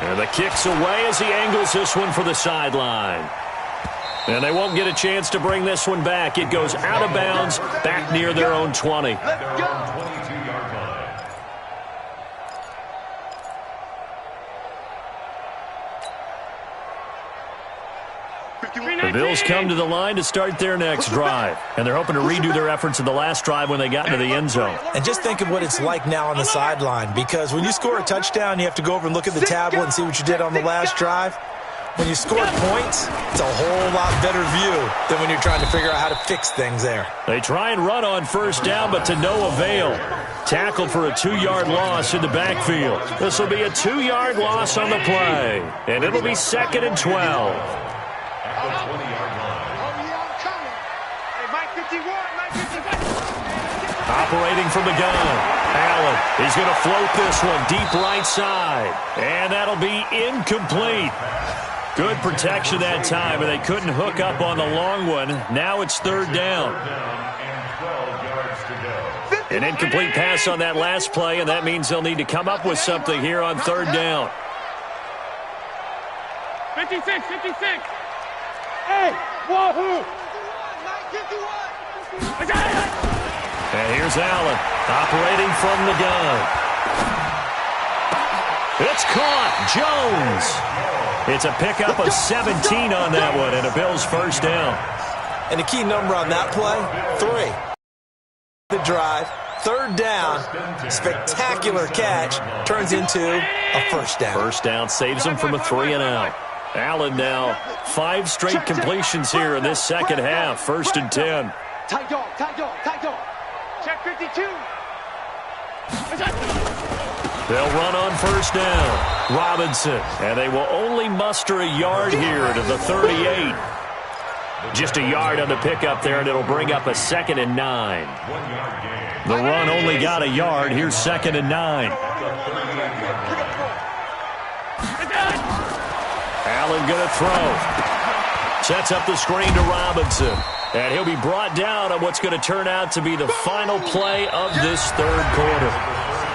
S3: And the kick's away as he angles this one for the sideline. And they won't get a chance to bring this one back. It goes out of bounds, back near their own 20. The Bills come to the line to start their next drive, and they're hoping to redo their efforts in the last drive when they got into the end zone.
S4: And just think of what it's like now on the sideline, because when you score a touchdown, you have to go over and look at the tablet and see what you did on the last drive. When you score points, it's a whole lot better view than when you're trying to figure out how to fix things there.
S3: They try and run on first down, but to no avail. Tackled for a 2-yard loss in the backfield. This will be a 2-yard loss on the play, and it'll be 2nd and 12. Operating from the gun. Allen, he's going to float this one deep right side, and that'll be incomplete. Good protection that time, and they couldn't hook up on the long one. Now it's 3rd down. An incomplete pass on that last play, and that means they'll need to come up with something here on 3rd down.
S5: 56, 56. Hey, wahoo!
S3: And here's Allen, operating from the gun. It's caught. Jones. It's a pickup of 17 on that one, and a Bills first down.
S4: And the key number on that play, 3. The drive, 3rd down, spectacular catch, turns into a first down.
S3: First down saves them from a 3-and-out. Allen now 5 straight completions here in this second half. 1st and 10.
S5: Tight dog, tight dog, tight dog. Check 52.
S3: They'll run on first down. Robinson, and they will only muster a yard here to the 38. Just a yard on the pickup there, and it'll bring up a 2nd and 9. The run only got a yard. Here's 2nd and 9. Allen going to throw. Sets up the screen to Robinson. And he'll be brought down on what's going to turn out to be the final play of this 3rd quarter.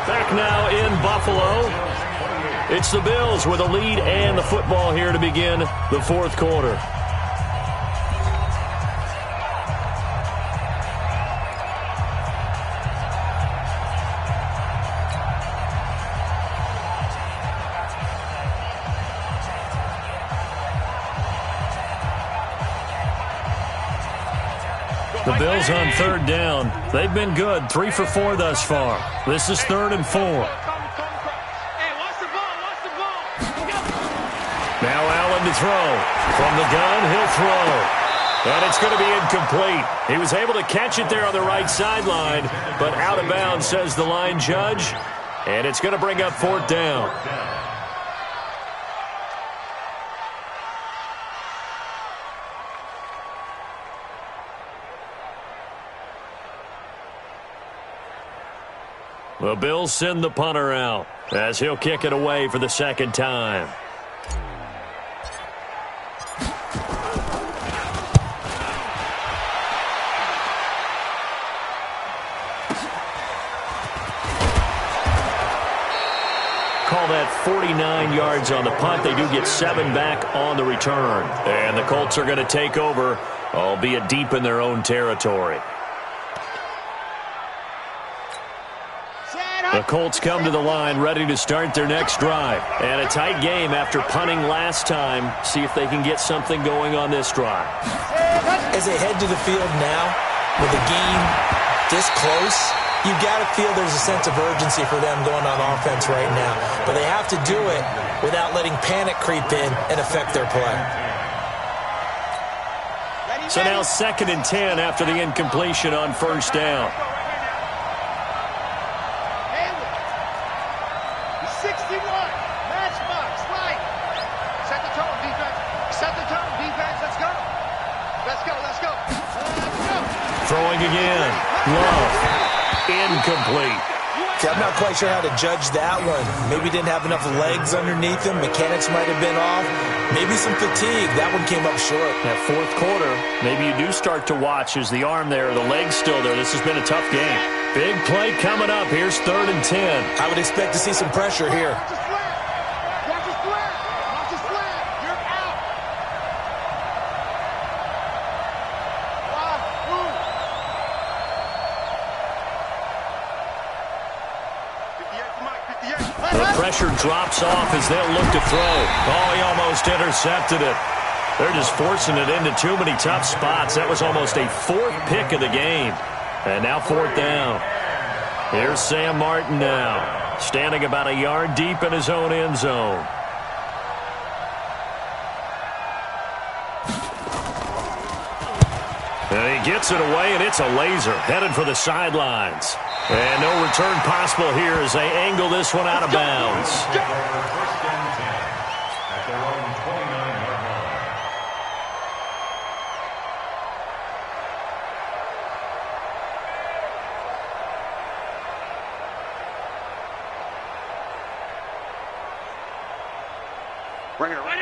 S3: Back now in Buffalo. It's the Bills with a lead and the football here to begin the 4th quarter. The Bills on 3rd down. They've been good, 3 for 4 thus far. This is 3rd and 4. Now Allen to throw. From the gun, he'll throw. And it's going to be incomplete. He was able to catch it there on the right sideline, but out of bounds, says the line judge. And it's going to bring up 4th down. The Bills send the punter out as he'll kick it away for the 2nd time. Call that 49 yards on the punt. They do get 7 back on the return. And the Colts are going to take over, albeit deep in their own territory. The Colts come to the line ready to start their next drive. And a tight game after punting last time. See if they can get something going on this drive.
S4: As they head to the field now, with the game this close, you've got to feel there's a sense of urgency for them going on offense right now. But they have to do it without letting panic creep in and affect their play.
S3: So now 2nd and 10 after the incompletion on first down.
S5: 61, matchbox, right. Set the tone, defense. Set the tone, defense. Let's go. Let's go, let's go. Let's go.
S3: Throwing again. Love. Incomplete.
S4: See, I'm not quite sure how to judge that one. Maybe didn't have enough legs underneath him. Mechanics might have been off. Maybe some fatigue. That one came up short.
S3: That 4th quarter, maybe you do start to watch as the arm there, the leg's still there. This has been a tough game. Big play coming up. Here's 3rd and 10.
S4: I would expect to see some pressure here.
S5: Watch the slant. Watch the slant. Watch the slant. You're out. Move. 58 for Mike, 58.
S3: The pressure drops off as they'll look to throw. Oh, he almost intercepted it. They're just forcing it into too many tough spots. That was almost a fourth pick of the game. And now fourth down. Here's Sam Martin now, standing about a yard deep in his own end zone. And he gets it away, and it's a laser headed for the sidelines. And no return possible here as they angle this one out of bounds.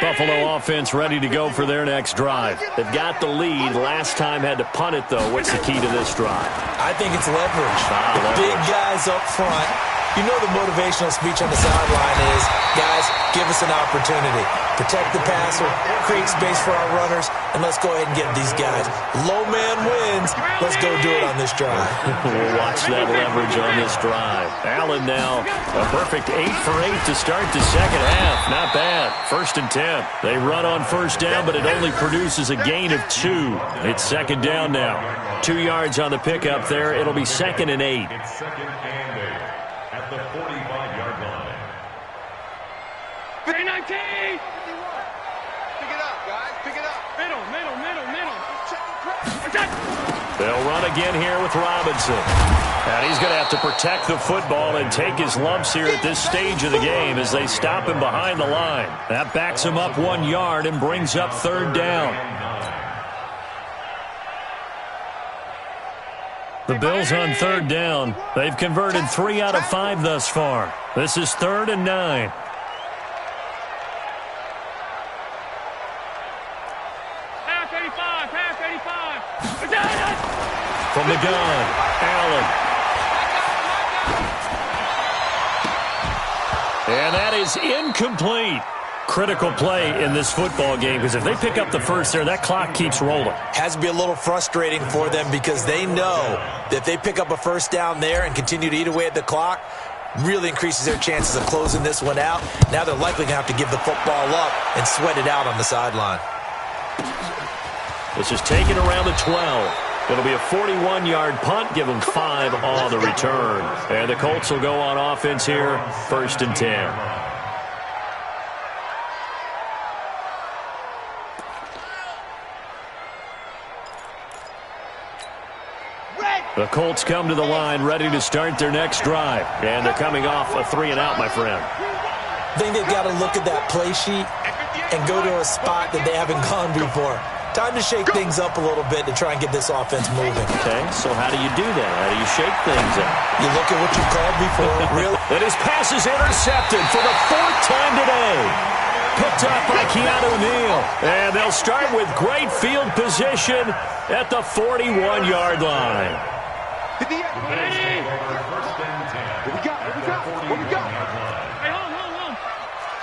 S3: Buffalo offense ready to go for their next drive. They've got the lead. Last time had to punt it, though. What's the key to this drive?
S4: I think it's leverage. Big guys up front. You know the motivational speech on the sideline is, guys, give us an opportunity. Protect the passer, create space for our runners, and let's go ahead and get these guys. Low man wins. Let's go do it on this drive.
S3: We'll watch that leverage on this drive. Allen now, a perfect 8 for 8 to start the second half. Not bad. 1st and 10. They run on first down, but it only produces a gain of 2. It's second down now. 2 yards on the pickup there. It'll be 2nd and 8.
S6: It's 2nd and 8 at the 45-yard line.
S5: 19! Pick it up, guys. Pick it up. Middle.
S3: They'll run again here with Robinson. And he's going to have to protect the football and take his lumps here at this stage of the game as they stop him behind the line. That backs him up 1 yard and brings up 3rd down. The Bills on 3rd down. They've converted 3 out of 5 thus far. This is 3rd and 9. From the gun, Allen. And that is incomplete. Critical play in this football game because if they pick up the first there, that clock keeps rolling.
S4: Has to be a little frustrating for them because they know that if they pick up a first down there and continue to eat away at the clock, really increases their chances of closing this one out. Now they're likely going to have to give the football up and sweat it out on the sideline.
S3: This is taken around the 12. It'll be a 41-yard punt. Give them 5 on the return. And the Colts will go on offense here, 1st and 10. The Colts come to the line ready to start their next drive. And they're coming off a 3-and-out, my friend.
S4: I think they've got to look at that play sheet and go to a spot that they haven't gone before. Time to shake things up a little bit to try and get this offense moving.
S3: Okay, so how do you do that? How do you shake things up?
S4: You look at what you called before. Really?
S3: And his pass is intercepted for the 4th time today. Picked up by Keanu Neal. And they'll start with great field position at the 41-yard line.
S5: What we got? Hey, hold.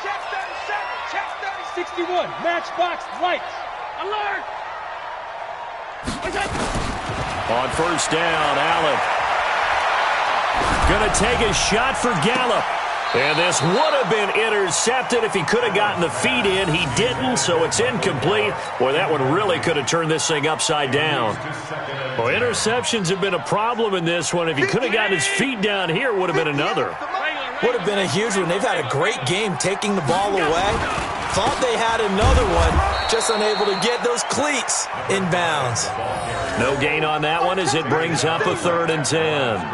S5: Check 37, check 30. 61, matchbox lights. Alert!
S3: On first down, Allen. Going to take a shot for Gallup. And this would have been intercepted if he could have gotten the feet in. He didn't, so it's incomplete. Boy, that one really could have turned this thing upside down. Well, interceptions have been a problem in this one. If he could have gotten his feet down here, it would have been another.
S4: Would have been a huge one. They've had a great game taking the ball away. Thought they had another one, just unable to get those cleats in bounds.
S3: No gain on that one as it brings up a 3rd and 10.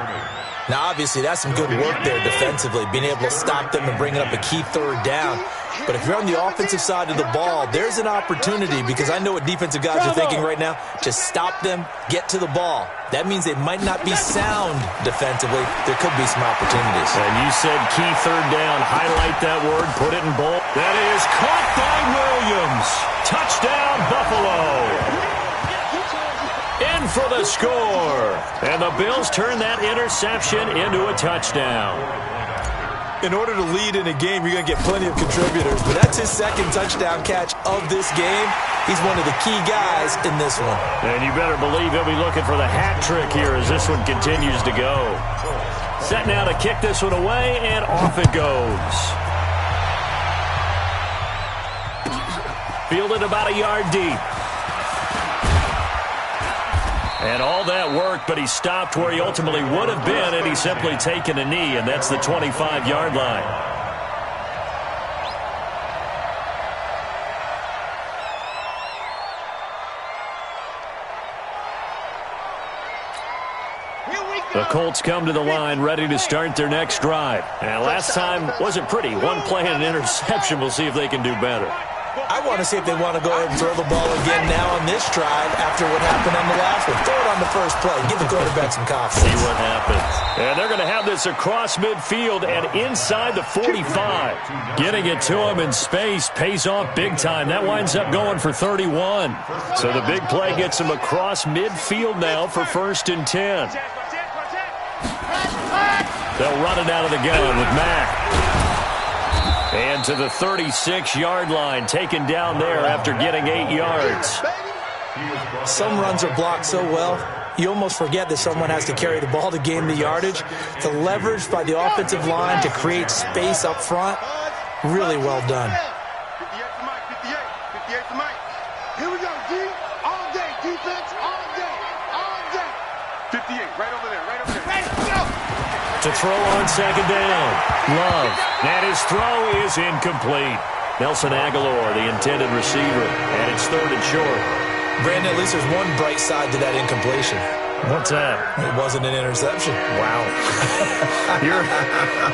S4: Now, obviously, that's some good work there defensively, being able to stop them and bringing up a key 3rd down. But if you're on the offensive side of the ball, there's an opportunity because I know what defensive guys are thinking right now. Just stop them, get to the ball. That means they might not be sound defensively. There could be some opportunities.
S3: And you said key 3rd down. Highlight that word. Put it in bold. That is caught by Williams. Touchdown, Buffalo. In for the score. And the Bills turn that interception into a touchdown.
S4: In order to lead in a game, you're going to get plenty of contributors. But that's his 2nd touchdown catch of this game. He's one of the key guys in this one.
S3: And you better believe he'll be looking for the hat trick here as this one continues to go. Set now to kick this one away, and off it goes. fielded about a yard deep. And all that worked, but he stopped where he ultimately would have been, and he's simply taken a knee, and that's the 25-yard line. The Colts come to the line ready to start their next drive. And last time wasn't pretty. One play and an interception. We'll see if they can do better.
S4: I want to see if they want to go ahead and throw the ball again now on this drive after what happened on the last one. Throw it on the first play. Give the quarterback some confidence.
S3: See what happens. And they're going to have this across midfield and inside the 45. Getting it to him in space pays off big time. That winds up going for 31. So the big play gets him across midfield now for 1st and 10. They'll run it out of the gun with Mack. And to the 36-yard line, taken down there after getting 8 yards.
S4: Some runs are blocked so well, you almost forget that someone has to carry the ball to gain the yardage. The leverage by the offensive line to create space up front, really well done.
S5: 58 to Mike, 58 to Mike. Here we go, D. All day, defense, all day, all day. 58, right over there, right over there. Ready, go!
S3: To throw on 2nd down, Love. And his throw is incomplete. Nelson Aguilar, the intended receiver, and it's 3rd and short.
S4: Brandon, at least there's one bright side to that incompletion.
S3: What's that?
S4: It wasn't an interception.
S3: Wow.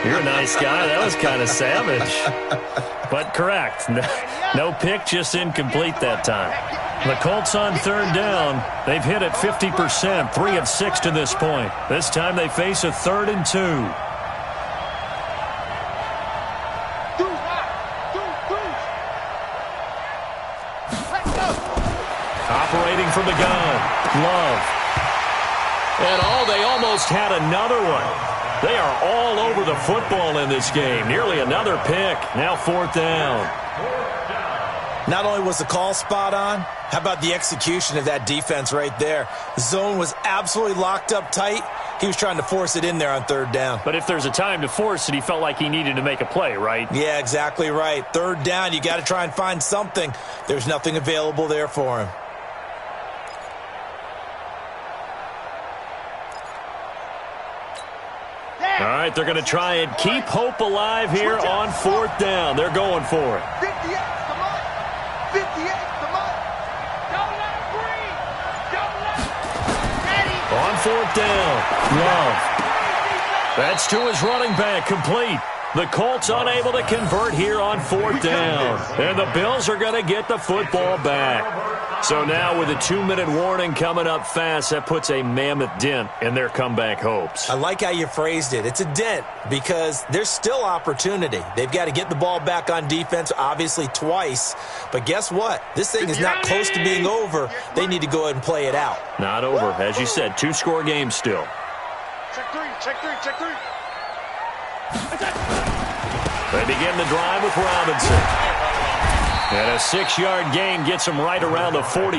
S3: You're a nice guy. That was kind of savage. But correct. No pick, just incomplete that time. The Colts on 3rd down. They've hit it 50%, 3 of 6 to this point. This time they face a 3rd and 2. Operating from the gun, Love. And they almost had another one. They are all over the football in this game. Nearly another pick. Now 4th down.
S4: Not only was the call spot on, how about the execution of that defense right there? The zone was absolutely locked up tight. He was trying to force it in there on 3rd down.
S3: But if there's a time to force it, he felt like he needed to make a play, right?
S4: Yeah, exactly right. 3rd down, you got to try and find something. There's nothing available there for him.
S3: All right, they're going to try and keep hope alive here on 4th down. They're going for it.
S5: 58 to Mike. 58 to Mike. Don't let him breathe. Don't let him.
S3: On 4th down, Love. That's to his running back, complete. The Colts unable to convert here on 4th down. And the Bills are going to get the football back. So now with a 2-minute warning coming up fast, that puts a mammoth dent in their comeback hopes.
S4: I like how you phrased it. It's a dent because there's still opportunity. They've got to get the ball back on defense, obviously twice. But guess what? This thing is not close to being over. They need to go ahead and play it out.
S3: Not over. As you said, 2-score game still.
S5: Check three, check three, check three.
S3: They begin the drive with Robinson. And a 6-yard gain gets him right around the 43.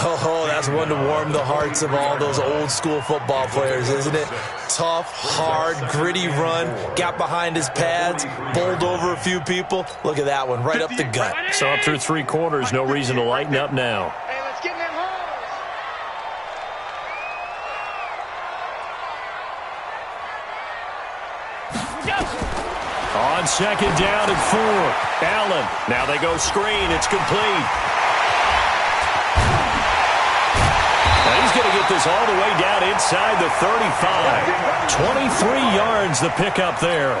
S4: Oh, that's one to warm the hearts of all those old-school football players, isn't it? Tough, hard, gritty run, got behind his pads, bowled over a few people. Look at that one, right up the gut.
S3: So up through 3 quarters, no reason to lighten up now.
S5: Hey, let's get in them holes.
S3: On 2nd down and 4, Allen. Now they go screen. It's complete. Now he's going to get this all the way down inside the 35. 23 yards the pickup there.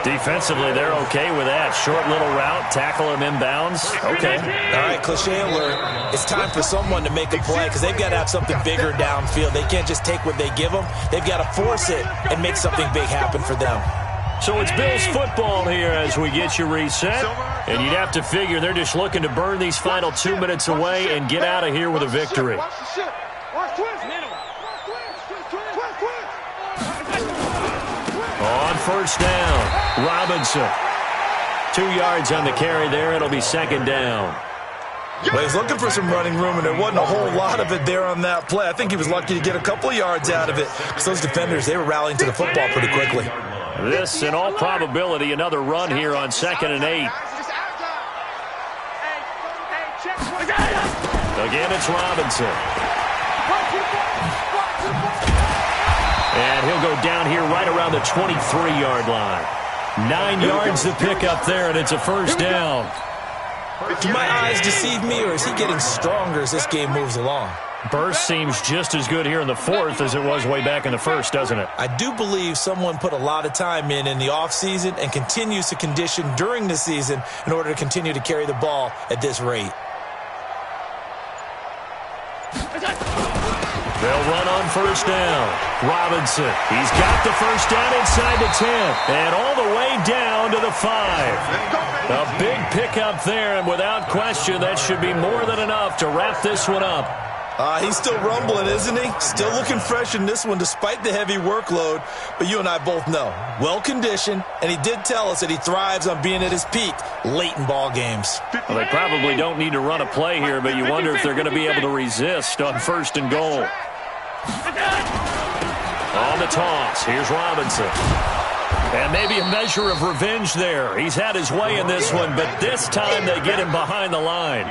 S3: Defensively, they're okay with that. Short little route, tackle him inbounds. Okay.
S4: All right, cliche alert. It's time for someone to make a play because they've got to have something bigger downfield. They can't just take what they give them. They've got to force it and make something big happen for them.
S3: So it's Bills football here as we get you reset. And you'd have to figure they're just looking to burn these final 2 minutes away and get out of here with a victory.
S5: Watch the shit. Watch twist.
S3: On 1st down, Robinson. 2 yards on the carry there. It'll be 2nd down.
S4: Well, he's looking for some running room, and there wasn't a whole lot of it there on that play. I think he was lucky to get a couple of yards out of it because those defenders, they were rallying to the football pretty quickly.
S3: This, in all probability, another run here on 2nd and 8. Again, it's Robinson. And he'll go down here right around the 23-yard line. 9 yards to pick up there, and it's a first down.
S4: Do my eyes deceive me, or is he getting stronger as this game moves along?
S3: Burst seems just as good here in the fourth as it was way back in the first, doesn't it?
S4: I do believe someone put a lot of time in the offseason and continues to condition during the season in order to continue to carry the ball at this rate.
S3: They'll run on first down. Robinson, he's got the first down inside the 10 and all the way down to the 5. A big pickup there, and without question, that should be more than enough to wrap this one up.
S4: He's still rumbling, isn't he? Still looking fresh in this one despite the heavy workload. But you and I both know, well-conditioned, and he did tell us that he thrives on being at his peak late in ball games.
S3: Well, they probably don't need to run a play here, but you wonder if they're going to be able to resist on first and goal. On the toss, here's Robinson. And maybe a measure of revenge there. He's had his way in this one, but this time they get him behind the line.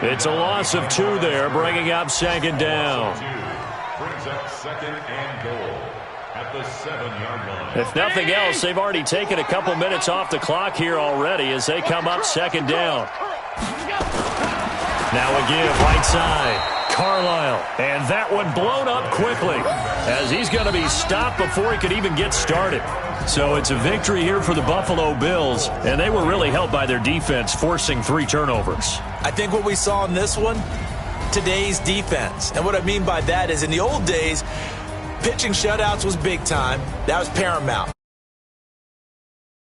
S3: It's a loss of 2 there, bringing up second down.
S6: Brings up second and goal at the 7-yard line.
S3: If nothing else, they've already taken a couple minutes off the clock here already as they come up second down. Now a give right side. Carlisle, and that one blown up quickly as he's going to be stopped before he could even get started. So it's a victory here for the Buffalo Bills, and they were really helped by their defense forcing 3 turnovers.
S4: I think what we saw in this one, today's defense. And what I mean by that is in the old days, pitching shutouts was big time. That was paramount.